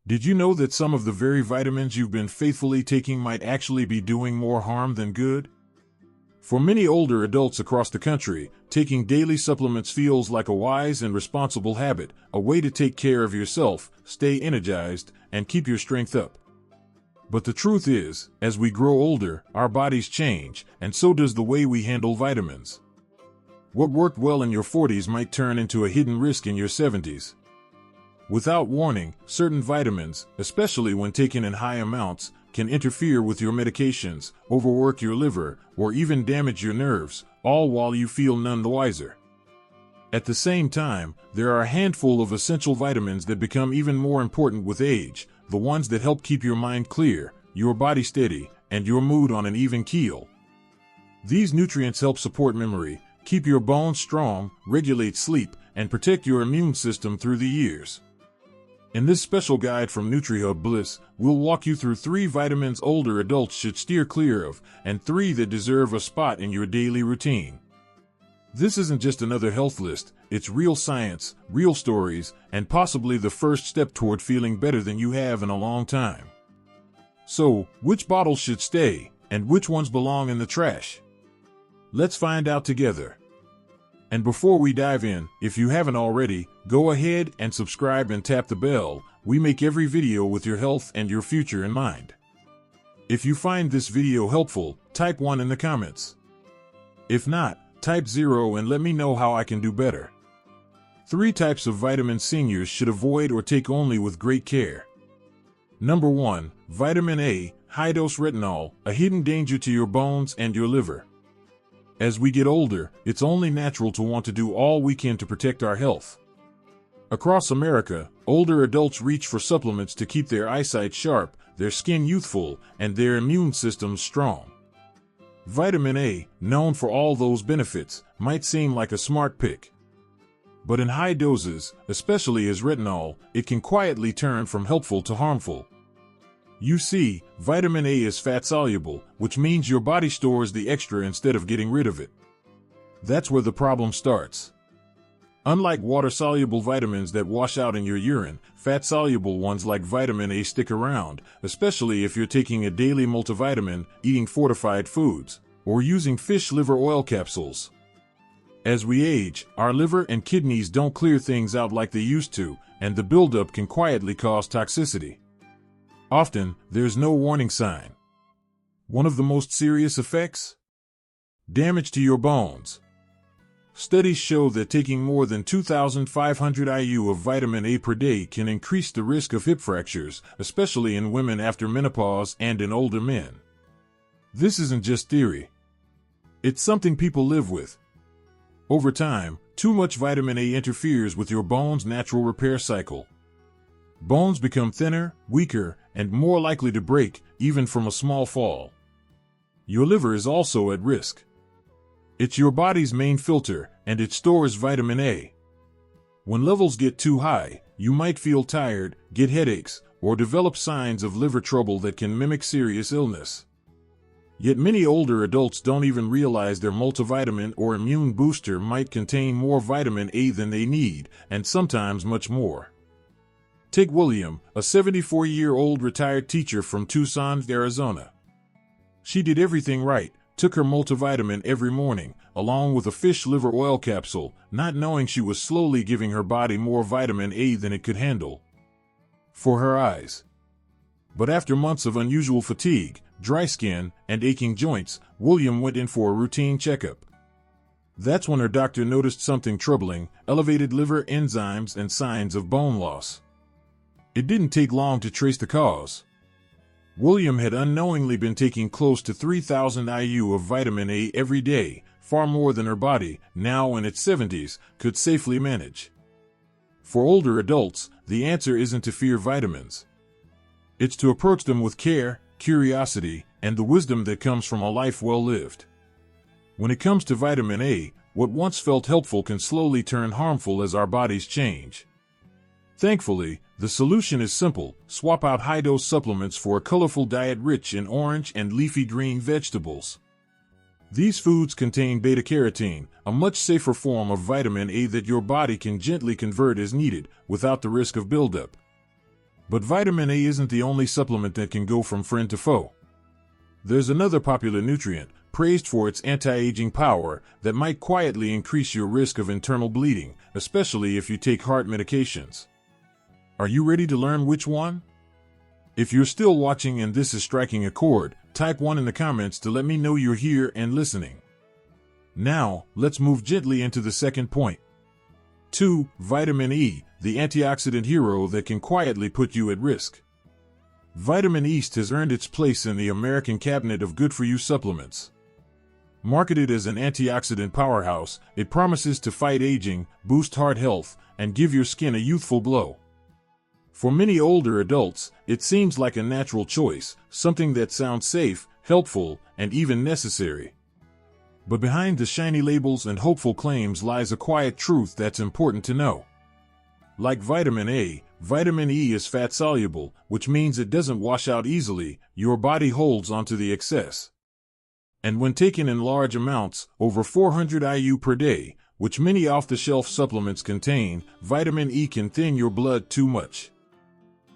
Did you know that some of the very vitamins you've been faithfully taking might actually be doing more harm than good? For many older adults across the country, taking daily supplements feels like a wise and responsible habit, a way to take care of yourself, stay energized, and keep your strength up. But the truth is, as we grow older, our bodies change, and so does the way we handle vitamins. What worked well in your 40s might turn into a hidden risk in your 70s. Without warning, certain vitamins, especially when taken in high amounts, can interfere with your medications, overwork your liver, or even damage your nerves, all while you feel none the wiser. At the same time, there are a handful of essential vitamins that become even more important with age, the ones that help keep your mind clear, your body steady, and your mood on an even keel. These nutrients help support memory, keep your bones strong, regulate sleep, and protect your immune system through the years. In this special guide from NutriHub Bliss, we'll walk you through 3 vitamins older adults should steer clear of, and 3 that deserve a spot in your daily routine. This isn't just another health list, it's real science, real stories, and possibly the first step toward feeling better than you have in a long time. So, which bottles should stay, and which ones belong in the trash? Let's find out together. And before we dive in, if you haven't already, go ahead and subscribe and tap the bell. We make every video with your health and your future in mind. If you find this video helpful, type 1 in the comments. If not, type 0 and let me know how I can do better. 3 types of vitamins seniors should avoid or take only with great care. Number 1, Vitamin A, high-dose retinol, a hidden danger to your bones and your liver. As we get older, it's only natural to want to do all we can to protect our health. Across America, older adults reach for supplements to keep their eyesight sharp, their skin youthful, and their immune systems strong. Vitamin A, known for all those benefits, might seem like a smart pick. But in high doses, especially as retinol, it can quietly turn from helpful to harmful. You see, vitamin A is fat-soluble, which means your body stores the extra instead of getting rid of it. That's where the problem starts. Unlike water-soluble vitamins that wash out in your urine, fat-soluble ones like vitamin A stick around, especially if you're taking a daily multivitamin, eating fortified foods, or using fish liver oil capsules. As we age, our liver and kidneys don't clear things out like they used to, and the buildup can quietly cause toxicity. Often, there's no warning sign. One of the most serious effects? Damage to your bones. Studies show that taking more than 2,500 IU of vitamin A per day can increase the risk of hip fractures, especially in women after menopause and in older men. This isn't just theory. It's something people live with. Over time, too much vitamin A interferes with your bone's natural repair cycle. Bones become thinner, weaker, and more likely to break, even from a small fall. Your liver is also at risk. It's your body's main filter, and it stores vitamin A. When levels get too high, you might feel tired, get headaches, or develop signs of liver trouble that can mimic serious illness. Yet many older adults don't even realize their multivitamin or immune booster might contain more vitamin A than they need, and sometimes much more. Take William, a 74-year-old retired teacher from Tucson, Arizona. She did everything right, took her multivitamin every morning, along with a fish liver oil capsule, not knowing she was slowly giving her body more vitamin A than it could handle. For her eyes. But after months of unusual fatigue, dry skin, and aching joints, William went in for a routine checkup. That's when her doctor noticed something troubling: elevated liver enzymes and signs of bone loss. It didn't take long to trace the cause. William had unknowingly been taking close to 3,000 IU of vitamin A every day, far more than her body, now in its 70s, could safely manage. For older adults, the answer isn't to fear vitamins. It's to approach them with care, curiosity, and the wisdom that comes from a life well lived. When it comes to vitamin A, what once felt helpful can slowly turn harmful as our bodies change. Thankfully, the solution is simple: swap out high-dose supplements for a colorful diet rich in orange and leafy green vegetables. These foods contain beta-carotene, a much safer form of vitamin A that your body can gently convert as needed, without the risk of buildup. But vitamin A isn't the only supplement that can go from friend to foe. There's another popular nutrient, praised for its anti-aging power, that might quietly increase your risk of internal bleeding, especially if you take heart medications. Are you ready to learn which one? If you're still watching and this is striking a chord, type 1 in the comments to let me know you're here and listening. Now, let's move gently into the second point. 2. Vitamin E, the antioxidant hero that can quietly put you at risk. Vitamin E has earned its place in the American cabinet of good-for-you supplements. Marketed as an antioxidant powerhouse, it promises to fight aging, boost heart health, and give your skin a youthful glow. For many older adults, it seems like a natural choice, something that sounds safe, helpful, and even necessary. But behind the shiny labels and hopeful claims lies a quiet truth that's important to know. Like vitamin A, vitamin E is fat-soluble, which means it doesn't wash out easily. Your body holds onto the excess. And when taken in large amounts, over 400 IU per day, which many off-the-shelf supplements contain, vitamin E can thin your blood too much.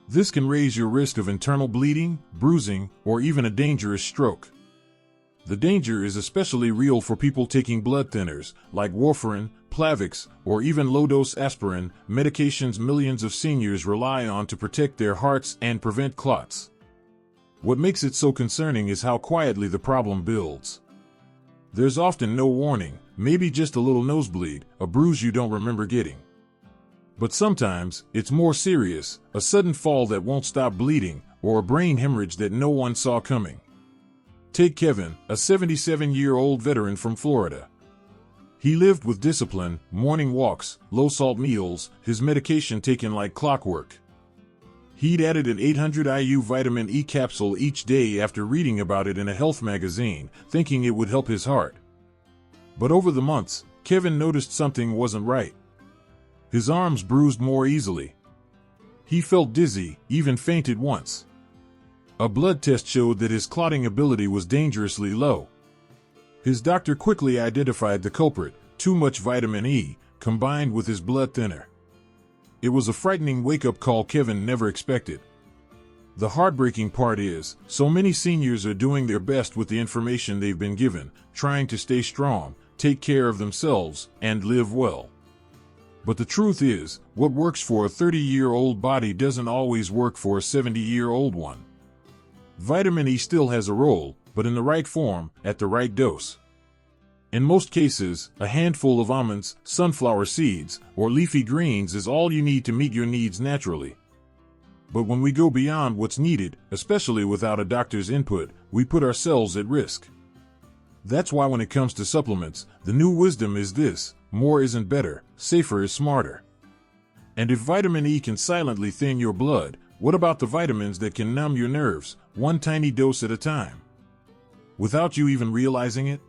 This can raise your risk of internal bleeding, bruising, or even a dangerous stroke. The danger is especially real for people taking blood thinners, like warfarin, Plavix, or even low-dose aspirin, medications millions of seniors rely on to protect their hearts and prevent clots. What makes it so concerning is how quietly the problem builds. There's often no warning, maybe just a little nosebleed, a bruise you don't remember getting. But sometimes, it's more serious, a sudden fall that won't stop bleeding, or a brain hemorrhage that no one saw coming. Take Kevin, a 77-year-old veteran from Florida. He lived with discipline, morning walks, low-salt meals, his medication taken like clockwork. He'd added an 800 IU vitamin E capsule each day after reading about it in a health magazine, thinking it would help his heart. But over the months, Kevin noticed something wasn't right. His arms bruised more easily. He felt dizzy, even fainted once. A blood test showed that his clotting ability was dangerously low. His doctor quickly identified the culprit, too much vitamin E, combined with his blood thinner. It was a frightening wake-up call Kevin never expected. The heartbreaking part is, so many seniors are doing their best with the information they've been given, trying to stay strong, take care of themselves, and live well. But the truth is, what works for a 30-year-old body doesn't always work for a 70-year-old one. Vitamin E still has a role, but in the right form, at the right dose. In most cases, a handful of almonds, sunflower seeds, or leafy greens is all you need to meet your needs naturally. But when we go beyond what's needed, especially without a doctor's input, we put ourselves at risk. That's why when it comes to supplements, the new wisdom is this: more isn't better, safer is smarter. And if vitamin E can silently thin your blood, what about the vitamins that can numb your nerves, one tiny dose at a time? Without you even realizing it?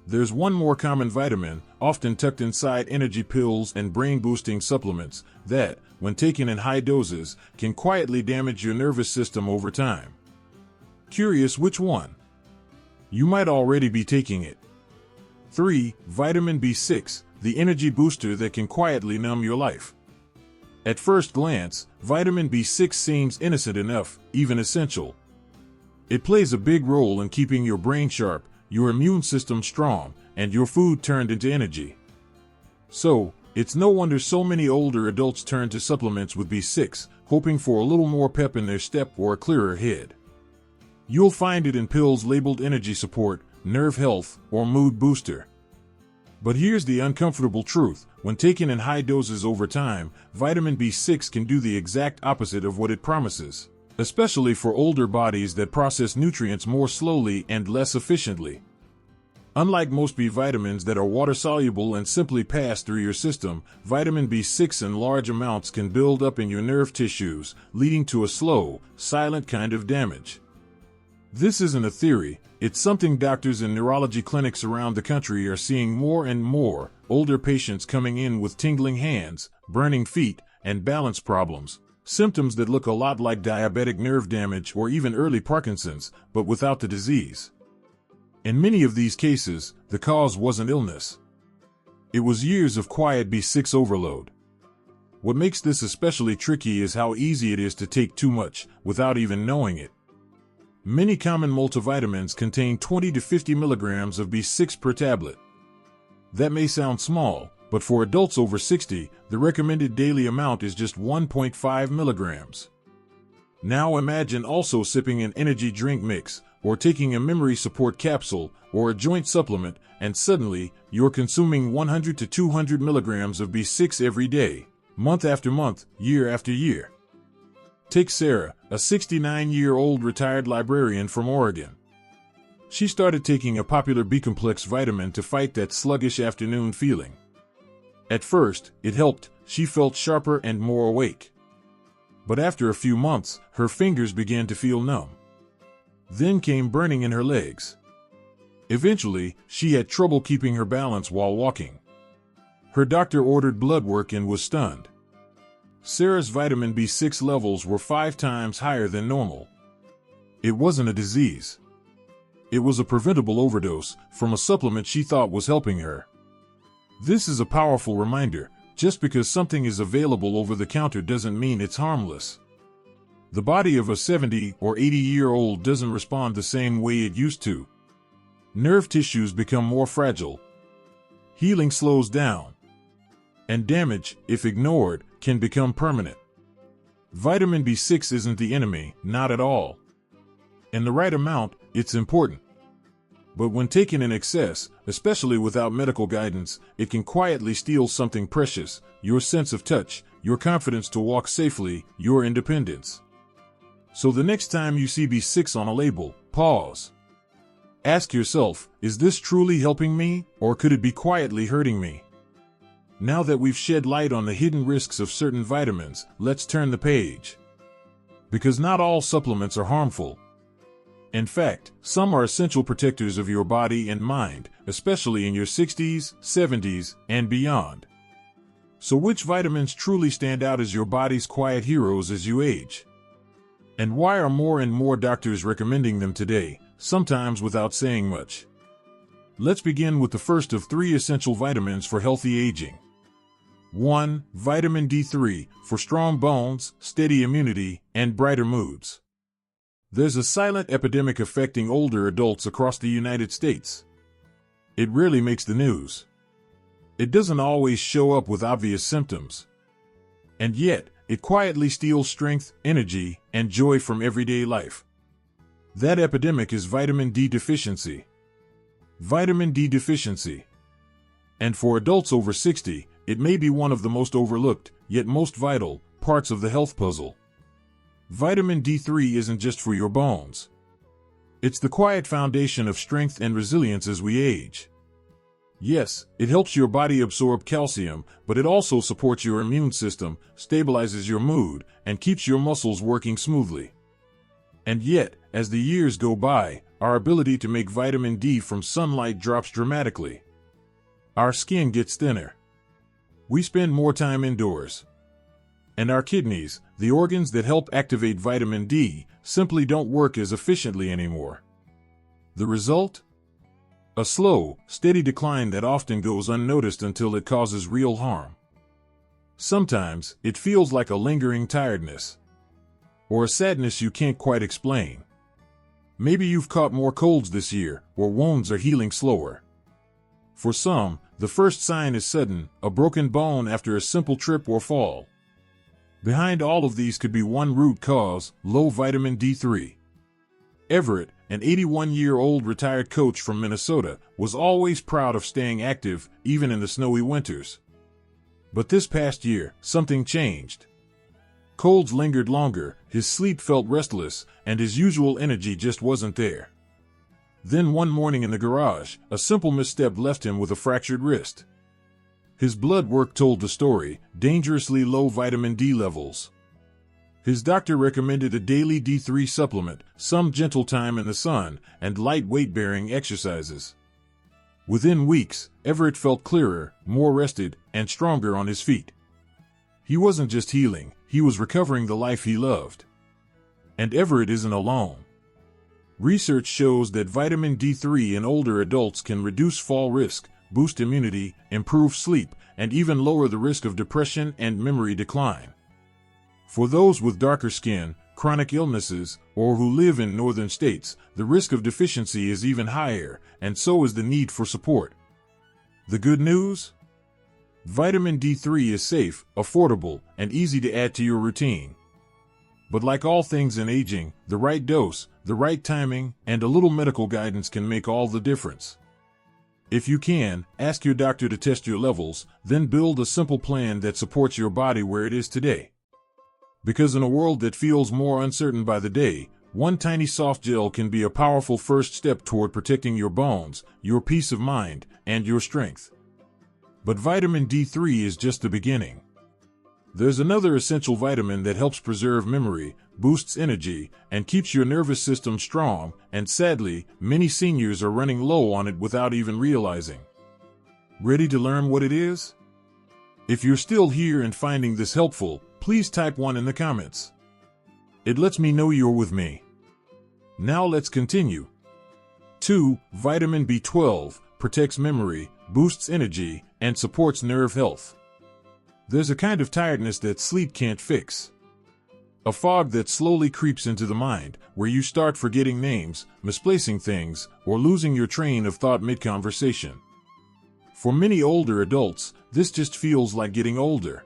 There's one more common vitamin, often tucked inside energy pills and brain-boosting supplements, that, when taken in high doses, can quietly damage your nervous system over time. Curious which one? You might already be taking it. 3. Vitamin B6, the energy booster that can quietly numb your life. At first glance, vitamin B6 seems innocent enough, even essential. It plays a big role in keeping your brain sharp, your immune system strong, and your food turned into energy. So, it's no wonder so many older adults turn to supplements with B6, hoping for a little more pep in their step or a clearer head. You'll find it in pills labeled energy support, nerve health, or mood booster. But here's the uncomfortable truth: when taken in high doses over time, vitamin B6 can do the exact opposite of what it promises, especially for older bodies that process nutrients more slowly and less efficiently. Unlike most B vitamins that are water-soluble and simply pass through your system, vitamin B6 in large amounts can build up in your nerve tissues, leading to a slow, silent kind of damage. This isn't a theory, it's something doctors in neurology clinics around the country are seeing more and more: older patients coming in with tingling hands, burning feet, and balance problems. Symptoms that look a lot like diabetic nerve damage or even early Parkinson's, but without the disease. In many of these cases, the cause wasn't illness. It was years of quiet B6 overload. What makes this especially tricky is how easy it is to take too much without even knowing it. Many common multivitamins contain 20 to 50 milligrams of B6 per tablet. That may sound small, but for adults over 60, the recommended daily amount is just 1.5 milligrams. Now imagine also sipping an energy drink mix, or taking a memory support capsule, or a joint supplement, and suddenly, you're consuming 100 to 200 milligrams of B6 every day, month after month, year after year. Take Sarah, a 69-year-old retired librarian from Oregon. She started taking a popular B-complex vitamin to fight that sluggish afternoon feeling. At first, it helped. She felt sharper and more awake. But after a few months, her fingers began to feel numb. Then came burning in her legs. Eventually, she had trouble keeping her balance while walking. Her doctor ordered blood work and was stunned. Sarah's vitamin B6 levels were 5 times higher than normal. It wasn't a disease. It was a preventable overdose from a supplement she thought was helping her. This is a powerful reminder. Just because something is available over the counter doesn't mean it's harmless. The body of a 70 or 80-year-old doesn't respond the same way it used to. Nerve tissues become more fragile. Healing slows down. And damage, if ignored, can become permanent. Vitamin B6 isn't the enemy, not at all. In the right amount, it's important. But when taken in excess, especially without medical guidance, it can quietly steal something precious: your sense of touch, your confidence to walk safely, your independence. So the next time you see B6 on a label, pause. Ask yourself, is this truly helping me, or could it be quietly hurting me? Now that we've shed light on the hidden risks of certain vitamins, let's turn the page. Because not all supplements are harmful. In fact, some are essential protectors of your body and mind, especially in your 60s, 70s, and beyond. So which vitamins truly stand out as your body's quiet heroes as you age? And why are more and more doctors recommending them today, sometimes without saying much? Let's begin with the first of 3 essential vitamins for healthy aging. 1. Vitamin D3, for strong bones, steady immunity, and brighter moods. There's a silent epidemic affecting older adults across the United States. It rarely makes the news. It doesn't always show up with obvious symptoms. And yet, it quietly steals strength, energy, and joy from everyday life. That epidemic is vitamin D deficiency. Vitamin D deficiency. And for adults over 60, it may be one of the most overlooked, yet most vital, parts of the health puzzle. Vitamin D3 isn't just for your bones. It's the quiet foundation of strength and resilience as we age. Yes, it helps your body absorb calcium, but it also supports your immune system, stabilizes your mood, and keeps your muscles working smoothly. And yet, as the years go by, our ability to make vitamin D from sunlight drops dramatically. Our skin gets thinner. We spend more time indoors. And our kidneys, the organs that help activate vitamin D, simply don't work as efficiently anymore. The result? A slow, steady decline that often goes unnoticed until it causes real harm. Sometimes, it feels like a lingering tiredness. Or a sadness you can't quite explain. Maybe you've caught more colds this year, or wounds are healing slower. For some, the first sign is sudden, a broken bone after a simple trip or fall. Behind all of these could be one root cause: low vitamin D3. Everett, an 81-year-old retired coach from Minnesota, was always proud of staying active, even in the snowy winters. But this past year, something changed. Colds lingered longer, his sleep felt restless, and his usual energy just wasn't there. Then one morning in the garage, a simple misstep left him with a fractured wrist. His blood work told the story: dangerously low vitamin D levels. His doctor recommended a daily D3 supplement, some gentle time in the sun, and light weight-bearing exercises. Within weeks, Everett felt clearer, more rested, and stronger on his feet. He wasn't just healing, he was recovering the life he loved. And Everett isn't alone. Research shows that vitamin D3 in older adults can reduce fall risk, boost immunity, improve sleep, and even lower the risk of depression and memory decline. For those with darker skin, chronic illnesses, or who live in northern states, the risk of deficiency is even higher, and so is the need for support. The good news? Vitamin D3 is safe, affordable, and easy to add to your routine. But like all things in aging, the right dose, the right timing, and a little medical guidance can make all the difference. If you can, ask your doctor to test your levels, then build a simple plan that supports your body where it is today. Because in a world that feels more uncertain by the day, one tiny soft gel can be a powerful first step toward protecting your bones, your peace of mind, and your strength. But vitamin D3 is just the beginning. There's another essential vitamin that helps preserve memory, boosts energy, and keeps your nervous system strong, and sadly, many seniors are running low on it without even realizing. Ready to learn what it is? If you're still here and finding this helpful, please type 1 in the comments. It lets me know you're with me. Now let's continue. 2. Vitamin B12 protects memory, boosts energy, and supports nerve health. There's a kind of tiredness that sleep can't fix. A fog that slowly creeps into the mind, where you start forgetting names, misplacing things, or losing your train of thought mid-conversation. For many older adults, this just feels like getting older.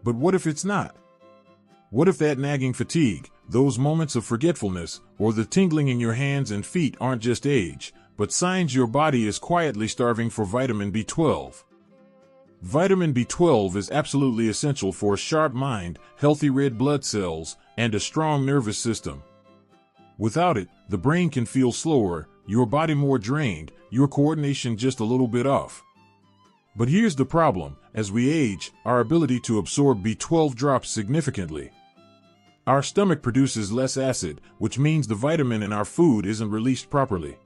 But what if it's not? What if that nagging fatigue, those moments of forgetfulness, or the tingling in your hands and feet aren't just age, but signs your body is quietly starving for vitamin B12? Vitamin B12 is absolutely essential for a sharp mind, healthy red blood cells, and a strong nervous system. Without it, the brain can feel slower, your body more drained, your coordination just a little bit off. But here's the problem: as we age, our ability to absorb B12 drops significantly. Our stomach produces less acid, which means the vitamin in our food isn't released properly.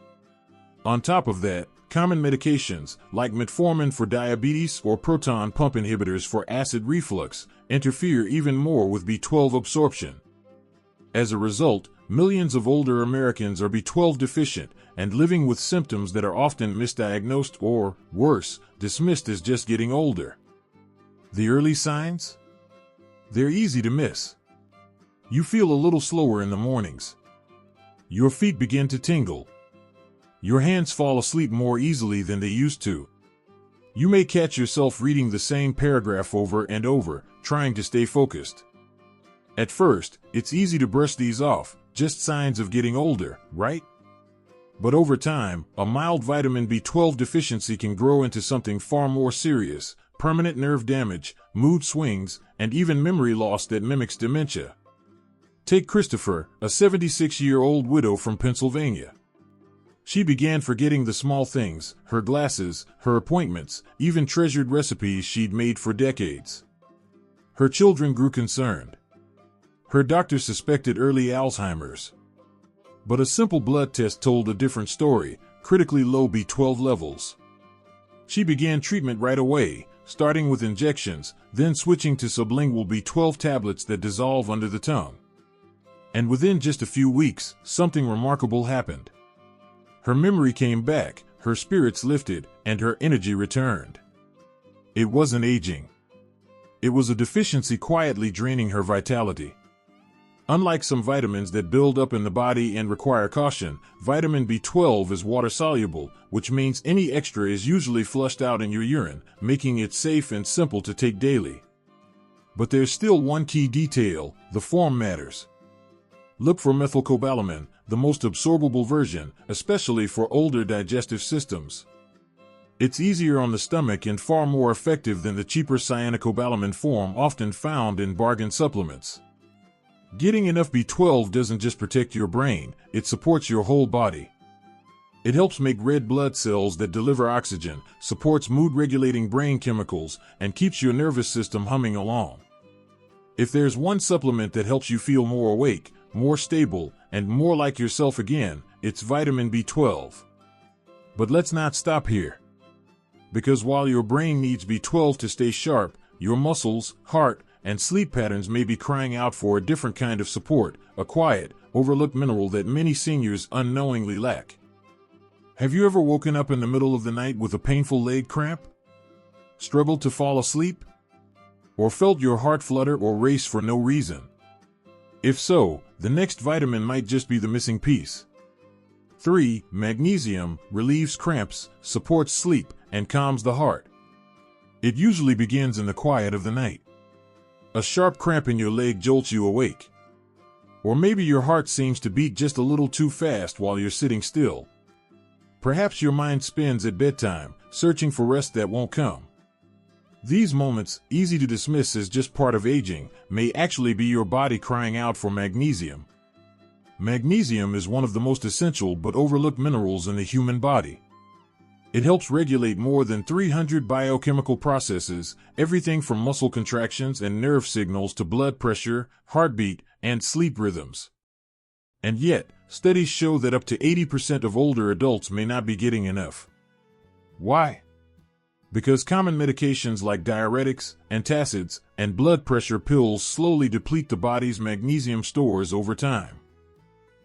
On top of that, common medications, like metformin for diabetes or proton pump inhibitors for acid reflux, interfere even more with B12 absorption. As a result, millions of older Americans are B12 deficient and living with symptoms that are often misdiagnosed or, worse, dismissed as just getting older. The early signs? They're easy to miss. You feel a little slower in the mornings. Your feet begin to tingle. Your hands fall asleep more easily than they used to. You may catch yourself reading the same paragraph over and over, trying to stay focused. At first, it's easy to brush these off, just signs of getting older, right? But over time, a mild vitamin B12 deficiency can grow into something far more serious: permanent nerve damage, mood swings, and even memory loss that mimics dementia. Take Christopher, a 76-year-old widow from Pennsylvania. She began forgetting the small things: her glasses, her appointments, even treasured recipes she'd made for decades. Her children grew concerned. Her doctor suspected early Alzheimer's. But a simple blood test told a different story: critically low B12 levels. She began treatment right away, starting with injections, then switching to sublingual B12 tablets that dissolve under the tongue. And within just a few weeks, something remarkable happened. Her memory came back, her spirits lifted, and her energy returned. It wasn't aging. It was a deficiency quietly draining her vitality. Unlike some vitamins that build up in the body and require caution, vitamin B12 is water-soluble, which means any extra is usually flushed out in your urine, making it safe and simple to take daily. But there's still one key detail: the form matters. Look for methylcobalamin, the most absorbable version, especially for older digestive systems. It's easier on the stomach and far more effective than the cheaper cyanocobalamin form often found in bargain supplements. Getting enough B12 doesn't just protect your brain, it supports your whole body. It helps make red blood cells that deliver oxygen, supports mood-regulating brain chemicals, and keeps your nervous system humming along. If there's one supplement that helps you feel more awake, more stable, and more like yourself again, it's vitamin B12. But let's not stop here. Because while your brain needs B12 to stay sharp, your muscles, heart, and sleep patterns may be crying out for a different kind of support, a quiet, overlooked mineral that many seniors unknowingly lack. Have you ever woken up in the middle of the night with a painful leg cramp? Struggled to fall asleep? Or felt your heart flutter or race for no reason? If so, the next vitamin might just be the missing piece. 3. Magnesium relieves cramps, supports sleep, and calms the heart. It usually begins in the quiet of the night. A sharp cramp in your leg jolts you awake. Or maybe your heart seems to beat just a little too fast while you're sitting still. Perhaps your mind spins at bedtime, searching for rest that won't come. These moments, easy to dismiss as just part of aging, may actually be your body crying out for magnesium. Magnesium is one of the most essential but overlooked minerals in the human body. It helps regulate more than 300 biochemical processes, everything from muscle contractions and nerve signals to blood pressure, heartbeat, and sleep rhythms. And yet, studies show that up to 80% of older adults may not be getting enough. Why? Because common medications like diuretics, antacids, and blood pressure pills slowly deplete the body's magnesium stores over time.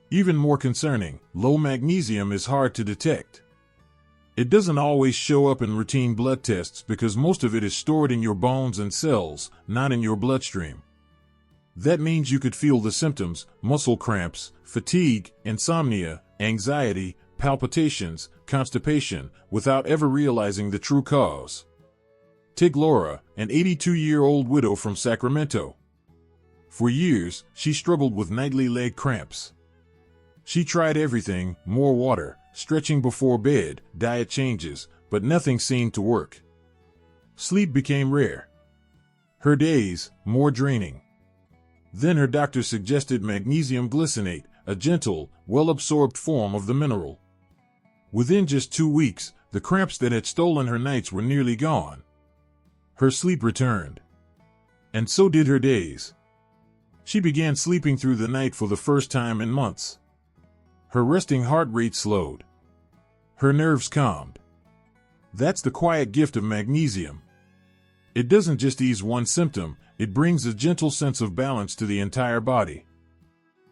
Even more concerning, low magnesium is hard to detect. It doesn't always show up in routine blood tests because most of it is stored in your bones and cells, not in your bloodstream. That means you could feel the symptoms: muscle cramps, fatigue, insomnia, anxiety, palpitations, constipation, without ever realizing the true cause. Take Laura, an 82-year-old widow from Sacramento. For years, she struggled with nightly leg cramps. She tried everything: more water, stretching before bed, diet changes, but nothing seemed to work. Sleep became rare. Her days, more draining. Then her doctor suggested magnesium glycinate, a gentle, well-absorbed form of the mineral. Within just 2 weeks, the cramps that had stolen her nights were nearly gone. Her sleep returned. And so did her days. She began sleeping through the night for the first time in months. Her resting heart rate slowed. Her nerves calmed. That's the quiet gift of magnesium. It doesn't just ease one symptom, it brings a gentle sense of balance to the entire body.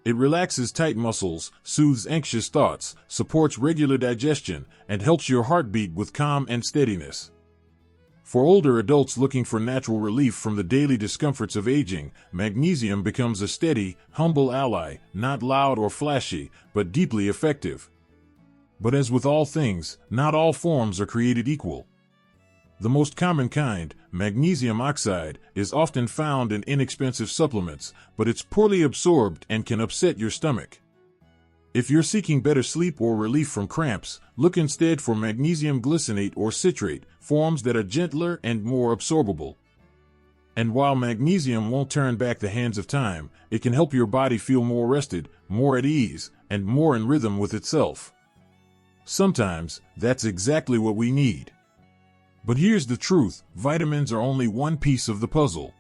It relaxes tight muscles, soothes anxious thoughts, supports regular digestion, and helps your heart beat with calm and steadiness. For older adults looking for natural relief from the daily discomforts of aging, magnesium becomes a steady, humble ally, not loud or flashy, but deeply effective. But as with all things, not all forms are created equal. The most common kind, magnesium oxide, is often found in inexpensive supplements, but it's poorly absorbed and can upset your stomach. If you're seeking better sleep or relief from cramps, look instead for magnesium glycinate or citrate, forms that are gentler and more absorbable. And while magnesium won't turn back the hands of time, it can help your body feel more rested, more at ease, and more in rhythm with itself. Sometimes, that's exactly what we need. But here's the truth: vitamins are only one piece of the puzzle.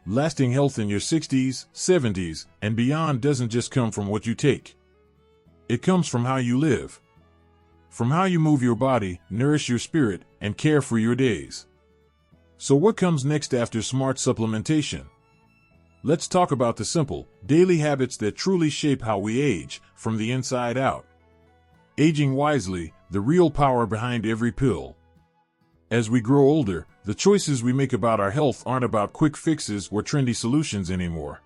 Lasting health in your 60s, 70s, and beyond doesn't just come from what you take. It comes from how you live. From how you move your body, nourish your spirit, and care for your days. So what comes next after smart supplementation? Let's talk about the simple, daily habits that truly shape how we age, from the inside out. Aging wisely, the real power behind every pill. As we grow older, the choices we make about our health aren't about quick fixes or trendy solutions anymore.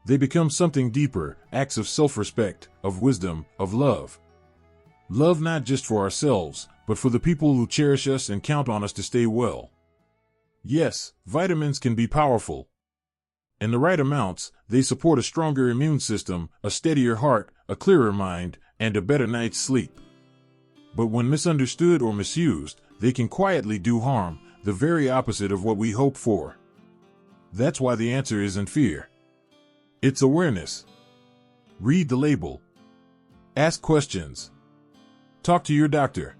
They become something deeper, acts of self-respect, of wisdom, of love. Love not just for ourselves, but for the people who cherish us and count on us to stay well. Yes, vitamins can be powerful. In the right amounts, they support a stronger immune system, a steadier heart, a clearer mind, and a better night's sleep. But when misunderstood or misused, they can quietly do harm, the very opposite of what we hope for. That's why the answer isn't fear. It's awareness. Read the label. Ask questions. Talk to your doctor.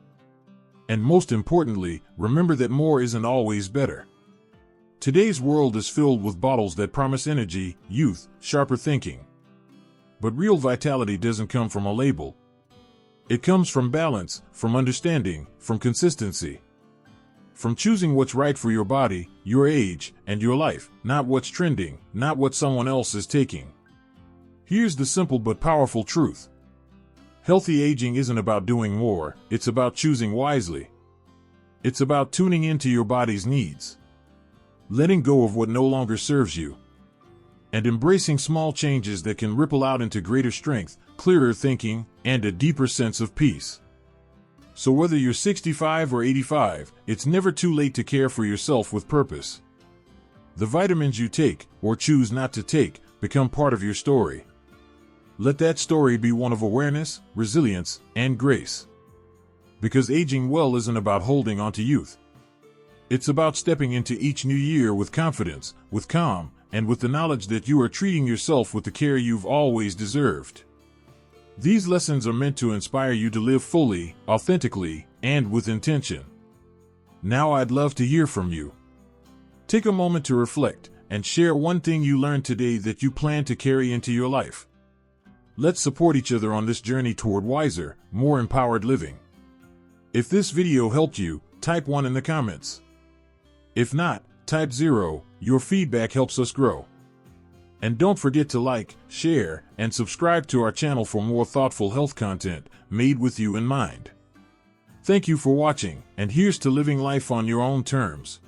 And most importantly, remember that more isn't always better. Today's world is filled with bottles that promise energy, youth, sharper thinking. But real vitality doesn't come from a label. It comes from balance, from understanding, from consistency. From choosing what's right for your body, your age, and your life, not what's trending, not what someone else is taking. Here's the simple but powerful truth. Healthy aging isn't about doing more, it's about choosing wisely. It's about tuning into your body's needs, letting go of what no longer serves you, and embracing small changes that can ripple out into greater strength, clearer thinking, and a deeper sense of peace. So whether you're 65 or 85, it's never too late to care for yourself with purpose. The vitamins you take, or choose not to take, become part of your story. Let that story be one of awareness, resilience, and grace. Because aging well isn't about holding on to youth. It's about stepping into each new year with confidence, with calm, and with the knowledge that you are treating yourself with the care you've always deserved. These lessons are meant to inspire you to live fully, authentically, and with intention. Now I'd love to hear from you. Take a moment to reflect and share one thing you learned today that you plan to carry into your life. Let's support each other on this journey toward wiser, more empowered living. If this video helped you, type 1 in the comments. If not, type 0. Your feedback helps us grow. And don't forget to like, share, and subscribe to our channel for more thoughtful health content made with you in mind. Thank you for watching, and here's to living life on your own terms.